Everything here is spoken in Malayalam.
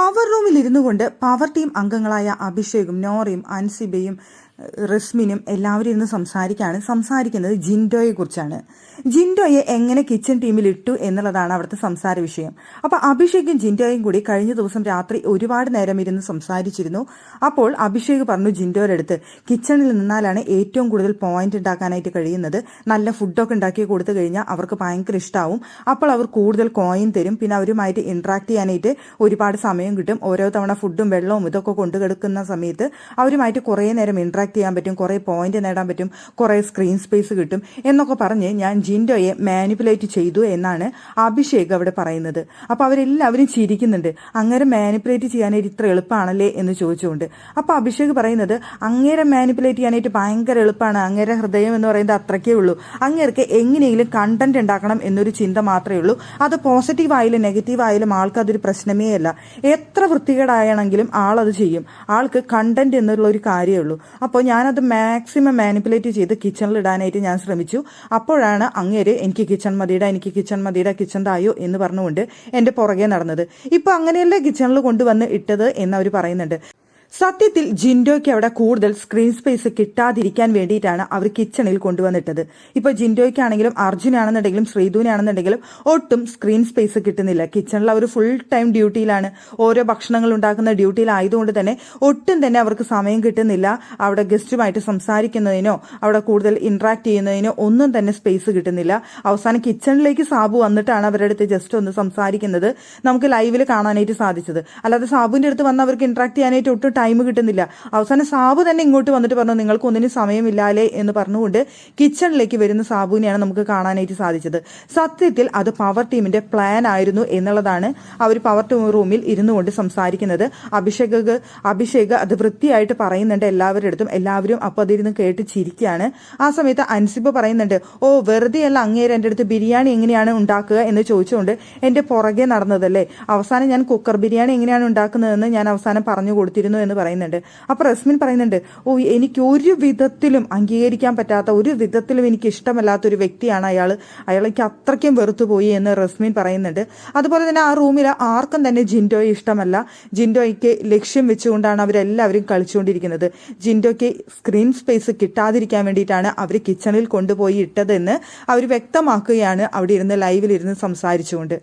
പവർ റൂമിൽ ഇരുന്നു കൊണ്ട് പവർ ടീം അംഗങ്ങളായ അഭിഷേകും നോറയും അൻസിബയും റസ്മിനും എല്ലാവരും ഇരുന്ന് സംസാരിക്കുന്നത് ജിൻഡോയെ കുറിച്ചാണ്. ജിൻഡോയെ എങ്ങനെ കിച്ചൺ ടീമിൽ ഇട്ടു എന്നുള്ളതാണ് അവിടുത്തെ സംസാര വിഷയം. അപ്പൊ അഭിഷേകും ജിൻഡോയും കൂടി കഴിഞ്ഞ ദിവസം രാത്രി ഒരുപാട് നേരം ഇരുന്ന് സംസാരിച്ചിരുന്നു. അപ്പോൾ അഭിഷേക് പറഞ്ഞു ജിൻഡോയുടെ അടുത്ത്, കിച്ചണിൽ നിന്നാലാണ് ഏറ്റവും കൂടുതൽ പോയിന്റ് ഉണ്ടാക്കാനായിട്ട് കഴിയുന്നത്. നല്ല ഫുഡൊക്കെ ഉണ്ടാക്കി കൊടുത്തു കഴിഞ്ഞാൽ അവർക്ക് ഭയങ്കര ഇഷ്ടമാവും. അപ്പോൾ അവർ കൂടുതൽ കോയിൻ തരും. പിന്നെ അവരുമായിട്ട് ഇന്ററാക്ട് ചെയ്യാനായിട്ട് ഒരുപാട് സമയം കിട്ടും. ഓരോ തവണ ഫുഡും വെള്ളവും ഇതൊക്കെ കൊണ്ടുകിടക്കുന്ന സമയത്ത് അവരുമായിട്ട് കുറേ നേരം ഇന്ററാക്ട് ചെയ്യാൻ പറ്റും, കുറേ പോയിന്റ് നേടാൻ പറ്റും, കുറേ സ്ക്രീൻ സ്പേസ് കിട്ടും എന്നൊക്കെ പറഞ്ഞ് ഞാൻ ജിൻഡോയെ മാനിപ്പുലേറ്റ് ചെയ്തു എന്നാണ് അഭിഷേക് അവിടെ പറയുന്നത്. അപ്പോൾ അവരെല്ലാവരും ചിരിക്കുന്നുണ്ട്. അങ്ങനെ മാനിപ്പുലേറ്റ് ചെയ്യാനായിട്ട് ഇത്ര എളുപ്പമാണല്ലേ എന്ന് ചോദിച്ചുകൊണ്ട്. അപ്പോൾ അഭിഷേക് പറയുന്നത്, അങ്ങേരെ മാനിപ്പുലേറ്റ് ചെയ്യാനായിട്ട് ഭയങ്കര എളുപ്പമാണ്. അങ്ങേരെ ഹൃദയം എന്ന് പറയുന്നത് അത്രയ്ക്കേ ഉള്ളൂ. അങ്ങേർക്ക് എങ്ങനെയെങ്കിലും കണ്ടന്റ് ഉണ്ടാക്കണം എന്നൊരു ചിന്ത മാത്രമേ ഉള്ളൂ. അത് പോസിറ്റീവ് ആയാലും നെഗറ്റീവ് ആയാലും ആൾക്ക് അതൊരു പ്രശ്നമേ അല്ല. എത്ര വൃത്തികേടായാണെങ്കിലും ആളത് ചെയ്യും. ആൾക്ക് കണ്ടന്റ് എന്നുള്ള ഒരു കാര്യമേ ഉള്ളൂ. അപ്പോൾ ഞാനത് മാക്സിമം മാനിപ്പുലേറ്റ് ചെയ്ത് കിച്ചണിൽ ഇടാനായിട്ട് ഞാൻ ശ്രമിച്ചു. അപ്പോഴാണ് അങ്ങേര് എനിക്ക് കിച്ചൺ മതിയുടെ കിച്ചൺ തായോ എന്ന് പറഞ്ഞുകൊണ്ട് എൻ്റെ പുറകെ നടന്നത്. ഇപ്പൊ അങ്ങനെയല്ലേ കിച്ചണിൽ കൊണ്ടുവന്ന് ഇട്ടത് എന്ന് അവർ പറയുന്നുണ്ട്. സത്യത്തിൽ ജിൻഡോയ്ക്ക് അവിടെ കൂടുതൽ സ്ക്രീൻ സ്പേസ് കിട്ടാതിരിക്കാൻ വേണ്ടിയിട്ടാണ് അവർ കിച്ചണിൽ കൊണ്ടുവന്നിട്ടത്. ഇപ്പൊ ജിൻഡോയ്ക്കാണെങ്കിലും അർജുനാണെന്നുണ്ടെങ്കിലും ശ്രീധുവിനാണെന്നുണ്ടെങ്കിലും ഒട്ടും സ്ക്രീൻ സ്പേസ് കിട്ടുന്നില്ല. കിച്ചണിൽ അവർ ഫുൾ ടൈം ഡ്യൂട്ടിയിലാണ്. ഓരോ ഭക്ഷണങ്ങൾ ഉണ്ടാക്കുന്ന ഡ്യൂട്ടിയിലായതുകൊണ്ട് തന്നെ ഒട്ടും തന്നെ അവർക്ക് സമയം കിട്ടുന്നില്ല. അവിടെ ഗസ്റ്റുമായിട്ട് സംസാരിക്കുന്നതിനോ അവിടെ കൂടുതൽ ഇന്ററാക്ട് ചെയ്യുന്നതിനോ ഒന്നും തന്നെ സ്പേസ് കിട്ടുന്നില്ല. അവസാനം കിച്ചണിലേക്ക് സാബു വന്നിട്ടാണ് അവരുടെ അടുത്ത് ജസ്റ്റ് ഒന്ന് സംസാരിക്കുന്നത് നമുക്ക് ലൈവിൽ കാണാനായിട്ട് സാധിച്ചത്. അല്ലാതെ സാബുവിന്റെ അടുത്ത് വന്ന് അവർക്ക് ഇന്ററാക്ട് ചെയ്യാനായിട്ട് ഒട്ടും ടൈം കിട്ടുന്നില്ല. അവസാനം സാബു തന്നെ ഇങ്ങോട്ട് വന്നിട്ട് പറഞ്ഞു, നിങ്ങൾക്ക് ഒന്നിനും സമയമില്ലാലേ എന്ന് പറഞ്ഞുകൊണ്ട് കിച്ചണിലേക്ക് വരുന്ന സാബുവിനെയാണ് നമുക്ക് കാണാനായിട്ട് സാധിച്ചത്. സത്യത്തിൽ അത് പവർ ടീമിന്റെ പ്ലാൻ ആയിരുന്നു എന്നുള്ളതാണ് അവർ പവർ ടീം റൂമിൽ ഇരുന്നു കൊണ്ട് സംസാരിക്കുന്നത്. അഭിഷേക് അത് വൃത്തിയായിട്ട് പറയുന്നുണ്ട് എല്ലാവരുടെ അടുത്തും. എല്ലാവരും അപ്പോൾ അതിരുന്ന് കേട്ട് ചിരിക്കുകയാണ്. ആ സമയത്ത് അൻസിബ് പറയുന്നുണ്ട്, ഓ വെറുതെയല്ല അങ്ങേര് എൻ്റെ അടുത്ത് ബിരിയാണി എങ്ങനെയാണ് ഉണ്ടാക്കുക എന്ന് ചോദിച്ചുകൊണ്ട് എൻ്റെ പുറകെ നടന്നതല്ലേ. അവസാനം ഞാൻ കുക്കർ ബിരിയാണി എങ്ങനെയാണ് ഉണ്ടാക്കുന്നതെന്ന് ഞാൻ അവസാനം പറഞ്ഞു കൊടുത്തിരുന്നു എന്ന് പറയുന്നുണ്ട്. അപ്പൊ റസ്മിൻ പറയുന്നുണ്ട്, ഓ എനിക്ക് ഒരു വിധത്തിലും അംഗീകരിക്കാൻ പറ്റാത്ത, ഒരു വിധത്തിലും എനിക്ക് ഇഷ്ടമല്ലാത്ത ഒരു വ്യക്തിയാണ് അയാൾക്ക് അത്രയ്ക്കും വെറുത്തുപോയി എന്ന് റസ്മിൻ പറയുന്നുണ്ട്. അതുപോലെ തന്നെ ആ റൂമിൽ ആർക്കും തന്നെ ജിൻഡോയെ ഇഷ്ടമല്ല. ജിൻഡോയ്ക്ക് ലക്ഷ്യം വെച്ചുകൊണ്ടാണ് അവരെല്ലാവരും കളിച്ചുകൊണ്ടിരിക്കുന്നത്. ജിൻഡോയ്ക്ക് സ്ക്രീൻ സ്പേസ് കിട്ടാതിരിക്കാൻ വേണ്ടിയിട്ടാണ് അവർ കിച്ചണിൽ കൊണ്ടുപോയി ഇട്ടതെന്ന് അവർ വ്യക്തമാക്കുകയാണ് അവിടെ ഇരുന്ന് ലൈവിലിരുന്ന് സംസാരിച്ചുകൊണ്ട്.